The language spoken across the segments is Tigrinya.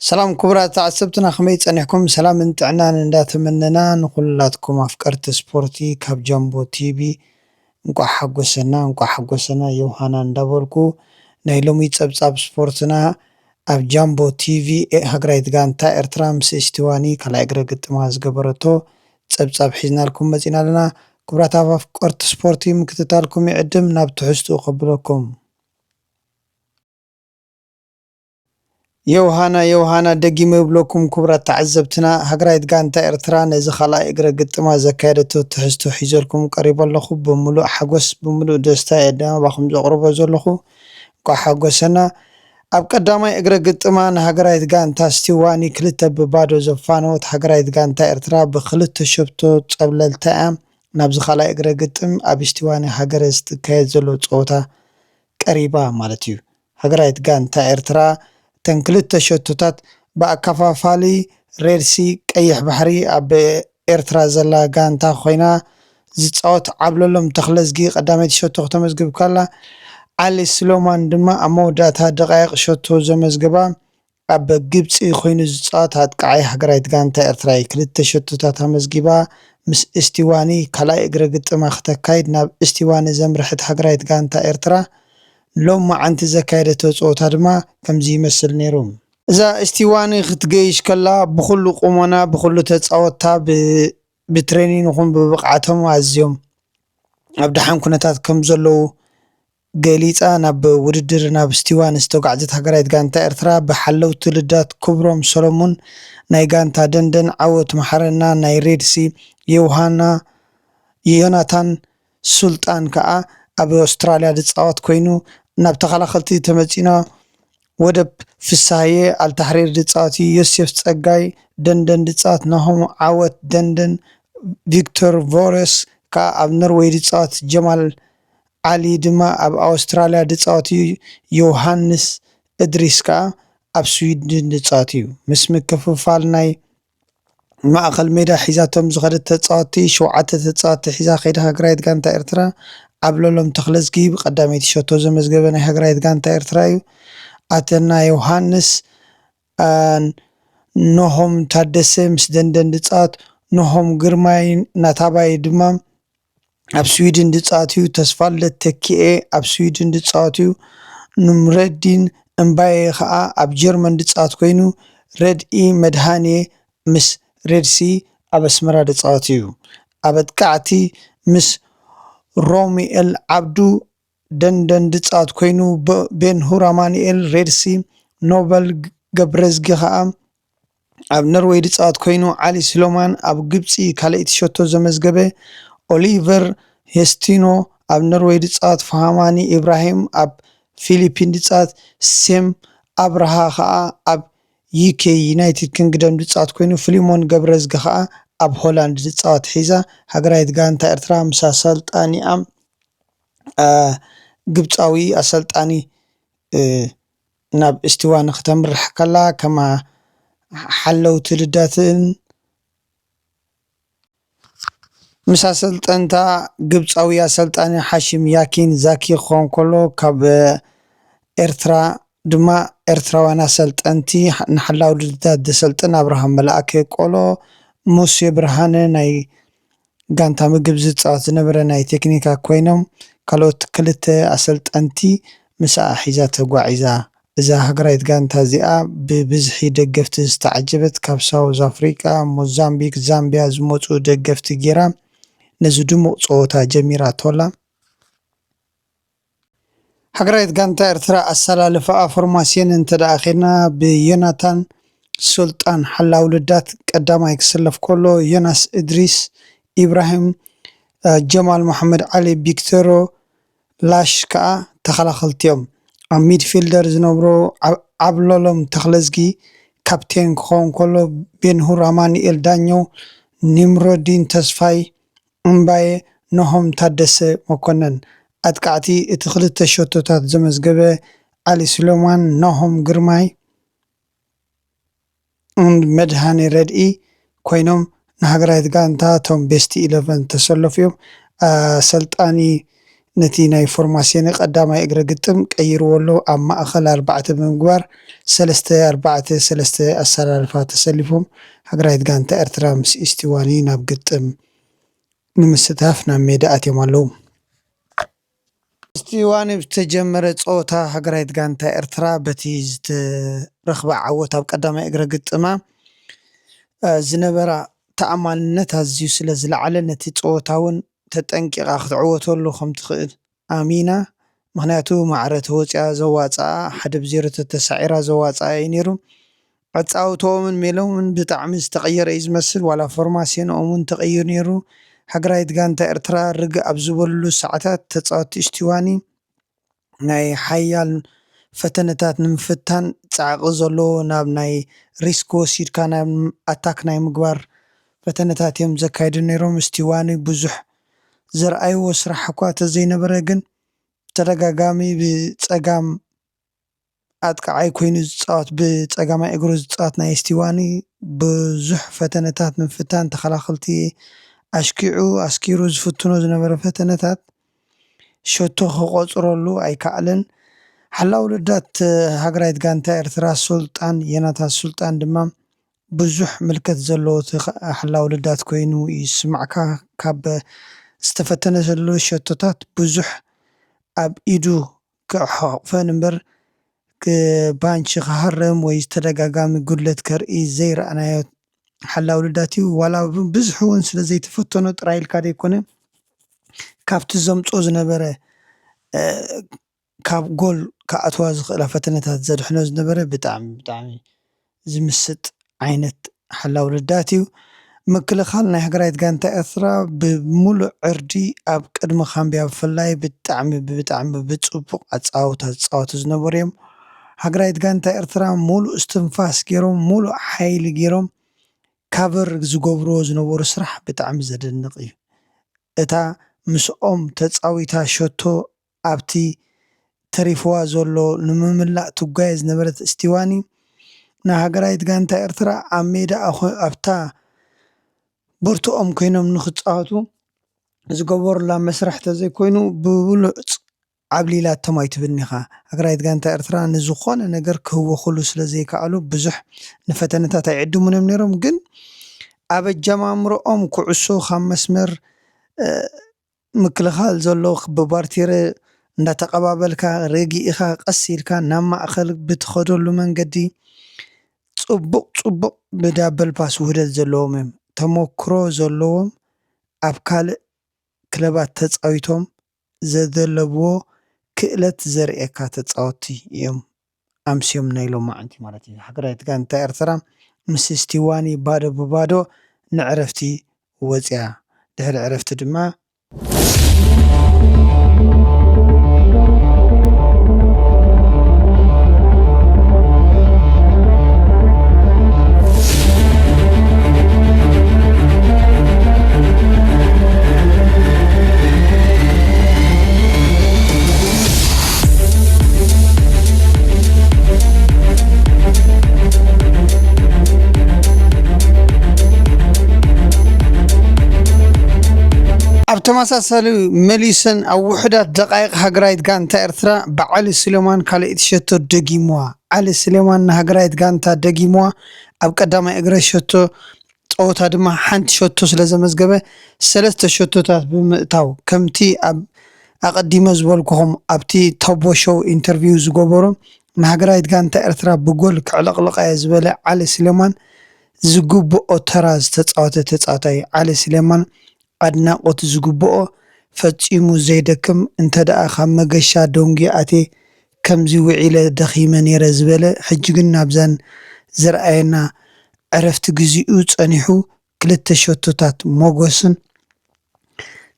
سلام كبرات تعصبتنا خميس أنكم سلام انت عنان اندات مننا نقولاتكم أفكارت سبورتي كاب جامبو تي في نقو حقو سنة يوهانا ندبولكو نايلومي تسبساب سبورتنا أب جامبو تي في هقرايت غانتا ارترامس استواني كلا اقرا قطماز قبرتو تسبساب حيزنا لكم مزينا لنا كبرات أفكارت سبورتي مكتتالكم يعدم نابتحستو قبلكم يوهانا دقيم يبلوكم كبرى تعذبتنا هقرايت غانتا ارتران إذا خلا إقرأ قطما زكايرتو تحستو حيزولكم قريبا لخو بملو حقوس بملو دستا إدام باخم زغربا زولخو قو حقوسنا أب قدامي إقرأ قطما هقرايت غانتا استيواني كلتا ببادو زفانوت هقرايت غانتا ارترا بخلطو شبتو تقبللتا نابز خلا إقرأ قطم أب استيواني هقرايت كايت زولو تقوتا قريبا مالتيو هقرايت غانتا ارترا تنكلت شتوتات بأكفافالي ريرسي قيح بحري أب إرترا زلا غانتا خوينا زيصوت عبللهم تخلصقي قدامي شتو ختمزقب كلا علي سلومان دما أموداتا دقائق شتو زمزقبا أب قبصي خوينو زيصوت هاتقعي هقرايت غانتا إرتراي كلت شتوتات همزقبا مس استيواني كلا إقرا قطما ختكايد ناب استيواني زمرحت هقرايت غانتا إرترا لو ما عنت زكايرتو صوت هدما كمزي يمثل نيروم إذا استيواني ختجيش كلا بخل قمنا بخل تتصوتها بترينين وهم ببقعتهم عزيهم أبدا حن كنتات كم زلو قليت أنا بودرنا باستيوان استوقعت هقرايت غانتا إرترا بحلو تلدات كبرهم سولومون ناي غانتا دندن عوت محرنا ناي ريدسي يوهانا يوناتان سلطان كأ أبو أستراليا دتصوت كوينو ناب تخلخلتي تمتينا ودب في الساية التحرير دتصاتي يوسف تسقاي دندن دتصات نهم عوت دندن فيكتور فورس كا أب نروي دتصات جمال علي دما أب أستراليا دتصاتي يوهانس إدريس كا أب سويدن دتصاتي مسمك كفوفالناي مأخل ميدا حيزاتهم زغدت تتصاتي شوعات تتصاتي حيزا خيدا هقرايت غانتا إرترا عبلولهم تخلصقي بقدامي تشوتو زمزقبنا هقرايت غانتا إرترايو أتنا يوهانس نهم تادسي مس دندن دتصات نهم قرماي نتاباي دمام أب سويدن دتصاتيو تسفال لتكيئي أب سويدن دتصاتيو نمردين انباي خاا أب جرمن دتصات كوينو رد إي مدهاني مس ريدسي أب اسمرا دتصاتيو أبد كعتي مس رومي العبدو دندن دتصات كوينو بين هورامانيال ريدسي نوبل قبرزقي خاام أب نروي دتصات كوينو علي سلومان أب قبسي كاليت شوتو زمزقبه أوليفر هستينو أب نروي دتصات فهماني إبراهيم أب فيليبين دتصات سيم أبرها خاا أب يكي يونايتد كينغدم دتصات كوينو فليمون قبرزقي خاا أب هولاند دتصات حيزا هقرايت غانتا إرترا مساسلت أني أم قبطاوي أسلطاني ناب استوان ختمر حكلا كما حلو تلداتن مساسلت انتا قبطاوي أسلطاني حاشم ياكين زاكي خونكولو كاب إرترا دما إرترا وانا سلطانتي نحلاو تلدات دسلطن أبراهام ملاكي قولو موسي برهاني ناي غانتا مقبزت صوت نبرا ناي تكنيكا كوينوم كالوت كلت أسلطانتي مساء حيزات قواعيزا إذا هقرايت غانتا زيا ببزحي دقفت استعجبت كاب ساوز أفريقيا موزامبيك زامبيا زموتو دقفت جيرا نزدمو صوتا جميرا تولا هقرايت غانتا إرترا السلالفة فورماسيون انتدا أخينا بيوناتان سلطان حلا ولدات قداما يكسلف كله يوناس إدريس إبراهيم جمال محمد علي بيكتورو لاش كا تخلخلتيوم ميد فيلدر زنبرو عبلولم تخلصقي كابتن خون كله بين هوراماني الدانيو نمرودين تسفاي امباي نهم تادس مكونن أتقعتي اتخلت شوتوتات زمزقبه علي سلومان نهم قرماي مدهاني ردئي كوينوم نهقرايت غانتا توم بيستي 11 تسلفيوم سلطاني ነቲ ናይ ፎርማስዮን ቀዳማይ እግረ ግጥም ቀይርዎ ኣሎ ኣብ ማእኸል 4 ብምግባር 3-4-3 ኣሰላልፋ ተሰሊፎም ሃገራዊት ጋንታ ኤርትራ ምስ ኢስቲዋኒ ናብ ግጥም ንምስታፍ ናብ ሜዳ ኣትዮም ኣለዉ። ኢስቲዋኒ ዝተጀመረ ፀወታ ሃገራዊት ጋንታ ኤርትራ በቲ ዝተረኽበ ዓወት ኣብ ቀዳማይ እግረ ግጥማ ዝነበራ ተኣማንነት ኣዝዩ ስለ ዝለዓለ ነቲ ፀወታ እውን ተጠንቂቓ ክትዕወተሉ ከም ትኽእል ኣሚና ምክንያቱ ማዕረ ተወፂኣ ዘዋፅኣ 1-0 ተሳዒራ ዘዋፅኣ እዩ ነይሩ። ኣፃውትኦምን ሜሎምን ብጣዕሚ ዝተቀየረ እዩ ዝመስል ዋላ ፎርማስዮኖም እውን ተቀይሩ ነይሩ። ሃገራዊት ጋንታ ኤርትራ ርግእ ኣብ ዝበሉ ሰዓታት ተፃወቲ ኢስቲዋኒ ናይ ሓያል ፈተነታት ንምፍታን ፃዕቂ ዘለዎ ናብ ናይ ሪስክ ወሲድካ ናብ ኣታክ ናይ ምግባር ፈተነታት እዮም ዘካይዱ ነይሮም። ኢስቲዋኒ ብዙሕ ዘርኣይዎ ስራሕ እኳ ተዘይነበረ ግን ተደጋጋሚ ብፀጋም ኣጥቃዓይ ኮይኑ ዝፃወት ብፀጋማይ እግሩ ዝፃወት ናይ ኢስቲዋኒ ብዙሕ ፈተነታት ንምፍታን ተኸላኸልቲ ኣሽኪዑ ኣስኪሩ ዝፍትኖ ዝነበረ ፈተነታት ሸቶ ክቆፅረሉ ኣይከኣለን። ሓላዊ ውልዳት ሃገራዊት ጋንታ ኤርትራ ሱልጣን ዮናታን ሱልጣን ድማ ብዙሕ ምልክት ዘለዎ ሓላዊ ውልዳት ኮይኑ ይስማዓካ ካብ ዝተፈተነ ዘሎ ሸቶታት ብዙሕ ኣብ ኢዱ ክሕቅፈን እምበር ባንቺ ክሃርም ወይ ተደጋጋሚ ጉድለት ከርኢ ዘይረኣናዮ ሓላዊ ውልዳት እዩ። ዋላ ብዙሕ እውን ስለዘይተፈተኖ ጥራይ ኢልካ ዘይኮነ ካብቲ ዘምፆ ዝነበረ ካብ ጎል ክኣትዋ ዝኽእላ ፈተነታት ዘድሕኖ ዝነበረ ብጣዕሚ ዝምስጥ ዓይነት ሓላዊ ውልዳት እዩ። ምክልኻል ናይ ሃገራዊት ጋንታ ኤርትራ ብሙሉእ ዕርዲ ኣብ ቅድሚ ካምብያ ብፍላይ ብጣዕሚ ብፅቡቅ ኣፃውታ ዝፃወቱ ዝነበሩ እዮም። ሃገራዊት ጋንታ ኤርትራ ሙሉእ እስትንፋስ ገይሮም ሙሉእ ሓይሊ ገይሮም ካቨር ዝገብርዎ ዝነበሩ ስራሕ ብጣዕሚ ዘደንቅ እዩ። እታ ምስኦም ተፃዊታ ሸቶ ኣብቲ ተሪፍዋ ዘሎ ንምምላእ ትጓየ ዝነበረት ኢስቲዋኒ ንሃገራዊት ጋንታ ኤርትራ ኣብ ሜዳ ኣብታ ቦርትኦም ኮይኖም ንክፃወቱ ዝገበሩላ መስርሕ ተዘይኮይኑ ብሙሉእ ዓብሊላቶም ኣይትብልኒ ኢኻ። ሃገራዊት ጋንታ ኤርትራ ንዝኾነ ነገር ክህወኽሉ ስለዘይከኣሉ ብዙሕ ንፈተነታት ኣይዕድሙን እዮም ነይሮም። ግን ኣብ ኣጀማምርኦም ኩዕሶ ካብ መስመር ምክልኻል ዘሎ ብባርቴረ እንዳተቀባበልካ ረጊእኻ ቀስ ኢልካ ናብ ማእኸል ብትኸደሉ መንገዲ ፅቡቅ ብዳበል ፓስ ውህደት ዘለዎም እዮም። ተመክሮ ዘለዎም ኣብ ካልእ ክለባት ተፃዊቶም ዘደለብዎ ክእለት ዘርእየካ ተፃወቲ እዮም ኣምስዮም ናይ ሎም መዓልቲ ማለት እዩ። ሃገራዊት ጋንታ ኤርትራ ምስ ኢስቲዋኒ ባዶ ብባዶ ንዕረፍቲ ወፅያ ድሕሪ ዕረፍቲ ድማ ኣብ ተመሳሳሊ መሊሰን ኣብ ውሕዳት ደቃይቅ ሃገራዊት ጋንታ ኤርትራ ብዓሊ ስሌማን ካልእቲ ሸቶ ደጊምዋ። ዓሊ ስሌማን ንሃገራዊት ጋንታ ደጊምዋ ኣብ ቀዳማይ እግረ ሸቶ ፀወታ ድማ ሓንቲ ሸቶ ስለዘመዝገበ 3 ሸቶታት ብምእታው ከምቲ ኣብ ኣቀዲመ ዝበልኩኹም ኣብቲ ቶቦ ሾው ኢንተርቪው ዝገበሮ ንሃገራዊት ጋንታ ኤርትራ ብጎል ክዕለቕልቃየ ዝበለ ዓሊ ስሌማን ዝግብኦ ተራ ዝተፃወተ ተፃዋታይ ዓሊ ስሌማን ኣድናቆት ዝግብኦ ፈፂሙ ዘይደክም እንተደኣ ካብ መገሻ ደንጊ ኣትየ ከምዚ ውዒለ ደኺመ ነይረ ዝበለ ሕጂ ግን ናብዛን ዘርኣየና ዕረፍቲ ግዚኡ ፀኒሑ 2 ሸቶታት ሞጎስን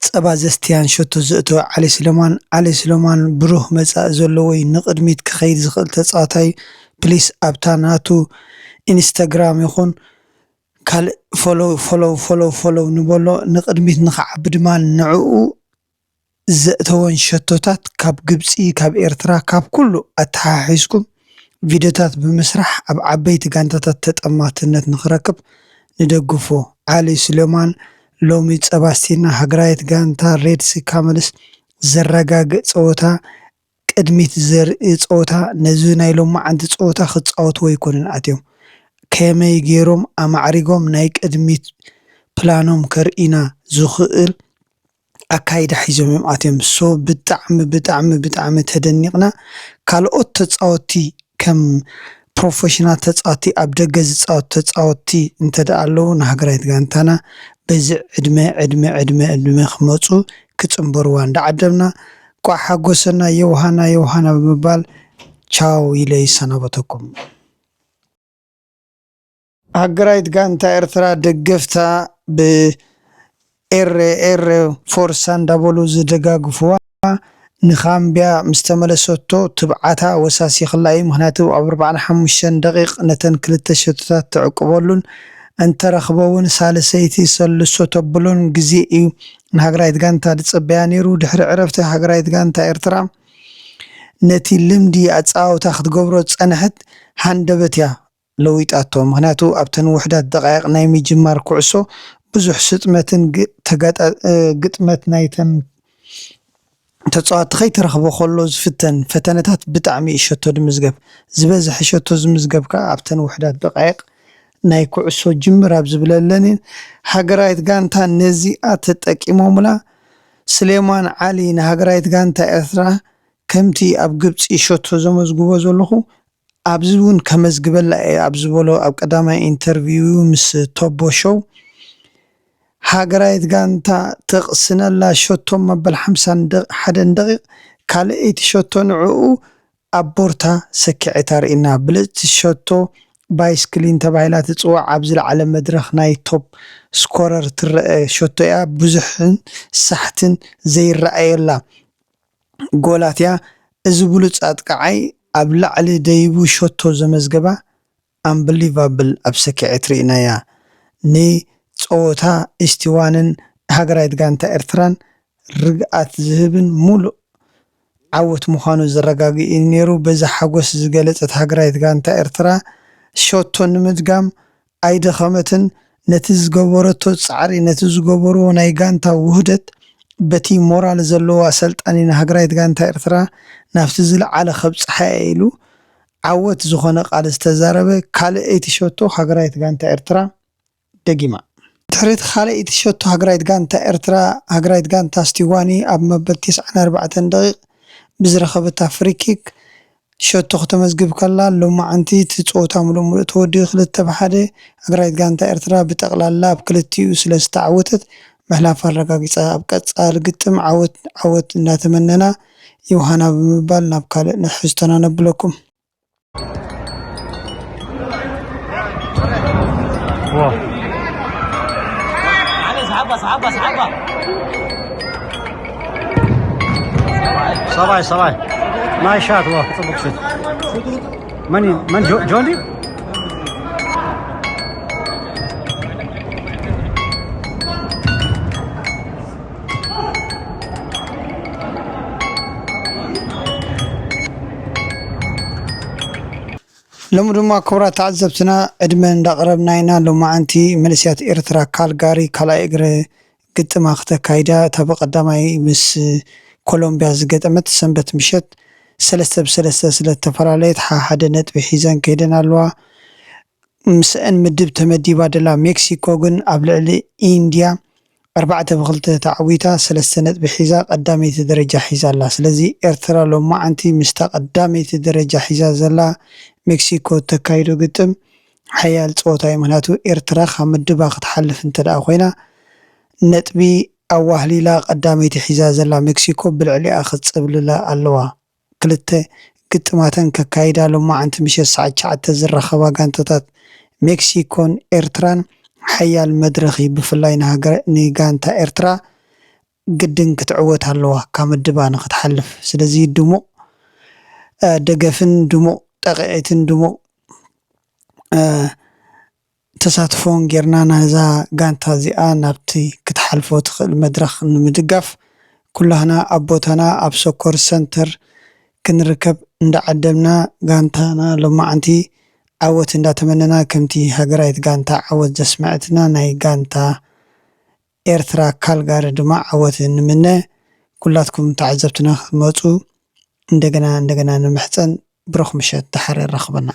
ፀባ ዘስትያን ሸቶ ዘእተወ ዓሊ ስሌማን ብሩህ መፃኢ ዘለዎ ንቅድሚት ክኸይድ ዝኽእል ተፃዋታይ ፕሊስ ኣብታ ናቱ ኢንስታግራም ይኹን ካልእ ፎሎው ንበሎ ንቅድሚት ንክዓቢ ድማ ንዕኡ ዘእተወን ሸቶታት ካብ ግብፂ ካብ ኤርትራ ካብ ኩሉ ኣተሓሒዝኩም ቪድዮታት ብምስራሕ ኣብ ዓበይቲ ጋንታታት ተጠማትነት ንክረክብ ንደግፎ። ዓሊ ስሌማን ሎሚ ፀባስቲና ሃገራዊት ጋንታ ሬድሲ ካመልስ ዘረጋግእ ፀወታ ቅድሚት ዘርኢ ፀወታ ነዚ ናይ ሎማዓንቲ ፀወታ ክፃወትዎ ኣይኮኑን ኣትዮም ከመይ ገይሮም ኣማዕሪጎም ናይ ቅድሚት ፕላኖም ከርኢና ዝኽእል ኣካይዳ ሒዞም እዮም ኣትዮም ብጣዕሚ ተደኒቕና ካልኦት ተፃወቲ ከም ፕሮፌሽናል ተፃወቲ ኣብ ደገ ዝፃወቱ ተፃወቲ እንተደኣ ኣለዉ ንሃገራዊት ጋንታና በዚ ዕድመ ክመፁ ክፅምበርዋ እንዳዓደምና ኳ ሓጎሰና የውሃና ብምባል ቻው ኢለ ይሰናበተኩም። ሃገራዊት ጋንታ ኤርትራ ደገፍታ ብኤር ፎርሳ እንዳበሉ ዝደጋግፍዋ ንኻምብያ ምስ ተመለሰቶ ትብዓታ ወሳሲኽላ እዩ። ምክንያቱ ኣብ 45 ደቂቕ ነተን ክልተ ሸቶታት ተዕቅበሉን እንተረኽቦ እውን ሳልሰይቲ ሰልሶ ተብሉን ግዜ እዩ ንሃገራዊት ጋንታ ዝፅበያ ነይሩ። ድሕሪ ዕረፍቲ ሃገራዊት ጋንታ ኤርትራ ነቲ ልምዲ ኣፃወታ ክትገብሮ ፀንሐት ሃንደበት እያ ለዊጣቶ። ምክንያቱ ኣብተን ውሕዳት ደቃይቕ ናይ ምጅማር ኩዕሶ ብዙሕ ስጥመትን ግጥመት ናይተን ተፃዋቲ ከይተረኽቦ ከሎ ዝፍተን ፈተነታት ብጣዕሚ ሸቶ ድምዝገብ ዝበዝሐ ሸቶ ዝምዝገብ ከዓ ኣብተን ውሕዳት ደቃይቕ ናይ ኩዕሶ ጅምር ኣብ ዝብለለኒ ሃገራዊት ጋንታ ነዚኣ ተጠቂሞምላ ስሌማን ዓሊ ንሃገራዊት ጋንታ ኤርትራ ከምቲ ኣብ ግብፂ ሸቶ ዘመዝግቦ ዘለኹ ኣብዚ እውን ከመዝግበላ ኣብ ዝበሎ ኣብ ቀዳማይ ኢንተርቪው ምስ ቶቦ ሾው ሃገራዊት ጋንታ ተቕስነላ ሸቶ መበል 51 ደቂቕ ካልአይቲ ሸቶ ንዕኡ ኣብ ቦርታ ሰኪዐታ ርኢና ብልፅቲ ሸቶ ባይስክሊን ተባሂላ ትፅዋዕ ኣብ ዝለዓለ መድረኽ ናይ ቶፕ ስኮረር ትረአ ሸቶ እያ። ብዙሕን ሳሕትን ዘይረኣየላ ጎላት እያ። እዚ ብሉፅ ኣጥቃዓይ ኣብ ላዕሊ ደይቡ ሸቶ ዘመዝገባ ኣምብሊቫብል ኣብ ሰኪዐት ርኢና እያ። ንፀወታ እስቲዋንን ሃገራዊት ጋንታ ኤርትራን ርግኣት ዝህብን ሙሉእ ዓወት ምዃኑ ዘረጋግእ ነይሩ። በዛ ሓጎስ ዝገለፀት ሃገራዊት ጋንታ ኤርትራ ሸቶ ንምድጋም ኣይደኸመትን። ነቲ ዝገበረቶ ፃዕሪ ነቲ ዝገበርዎ ናይ ጋንታ ውህደት በቲ ሞራል ዘለዎ ኣሰልጣኒ ንሃገራዊት ጋንታ ኤርትራ ናብቲ ዝለዓለ ከብፅሓያ ኢሉ ዓወት ዝኾነ ቃል ዝተዛረበ ካልአይቲ ሸቶ ሃገራዊት ጋንታ ኤርትራ ደጊማ ድሕሪት ካልአይቲ ሸቶ ሃገራዊት ጋንታ ኤርትራ ሃገራዊት ጋንታ ስቲዋኒ ኣብ መበል 94 ደቂቕ ብዝረኸበታ ፍሪኪክ ሸቶ ከተመዝግብ ከላ ሎማዓንቲ እቲ ፀወታ ሙሉእ ተወዲኡ 2-1 ሃገራዊት ጋንታ ኤርትራ ብጠቕላላ ኣብ ክልቲኡ ስለ ዝተዓወተት ምሕላፍ ኣረጋጊፃ ኣብ ቀፃሊ ግጥም ዓወት እናተመነና ይውሃና ብምባል ናብ ካልእ ንሕዝቶና ነብለኩም። صباي ما شات والله تطبق شت من جوندي ሎሚ ድማ ክቡራት ተዓዘብትና ዕድመ እንዳቕረብና ኢና። ሎማዓንቲ መለስያት ኤርትራ ካልጋሪ ካልኣይ እግሪ ግጥማ ክተካይዳ እታ ብቐዳማይ ምስ ኮሎምብያ ዝገጠመት ሰንበት ምሸት 3-3 ስለተፈላለየት ሓደ ነጥቢ ሒዘን ከይደን ኣለዋ። ምስአን ምድብ ተመዲባ ደላ ሜክሲኮ ግን ኣብ ልዕሊ ኢንድያ 4-2 ተዓዊታ 3 ነጥቢ ሒዛ ቀዳመይቲ ደረጃ ሒዛ ኣላ። ስለዚ ኤርትራ ሎማዓንቲ ምስታ ቀዳመይቲ ደረጃ ሒዛ ዘላ ሜክሲኮ ተካይዶ ግጥም ሓያል ፀወታ እዩ። ምክንያቱ ኤርትራ ካብ ምድባ ክትሓልፍ እንተደኣ ኮይና ነጥቢ ኣዋህሊላ ቀዳመይቲ ሒዛ ዘላ ሜክሲኮ ብልዕሊኣ ክትፅብልላ ኣለዋ። ክልተ ግጥማተን ከካይዳ ሎማዓንቲ ምሸት ሰዓት 9 ዝረኸባ ጋንታታት ሜክሲኮን ኤርትራን ሓያል መድረኺ ብፍላይ ንጋንታ ኤርትራ ግድን ክትዕወት ኣለዋ ካብ ምድባ ንክትሓልፍ። ስለዚ ድሙቕ ደገፍን ድሙቕ ጠቕዒትን ድሙቕ ተሳትፎን ጌርና ናዛ ጋንታ እዚኣ ናብቲ ክትሓልፎ ትኽእል መድረኽ ንምድጋፍ ኩላህና ኣብ ቦታና ኣብ ሶኮር ሰንተር ክንርከብ እንዳዓደምና ጋንታና ሎማዓንቲ ዓወት እንዳተመነና ከምቲ ሃገራዊት ጋንታ ዓወት ዘስመዐትና ናይ ጋንታ ኤርትራ ካልጋሪ ድማ ዓወት ንምነ ኩላትኩም ተዓዘብትና ክትመፁ እንደገና ንምሕፀን ብሩኽ ምሸት ድሓር ይረኽበና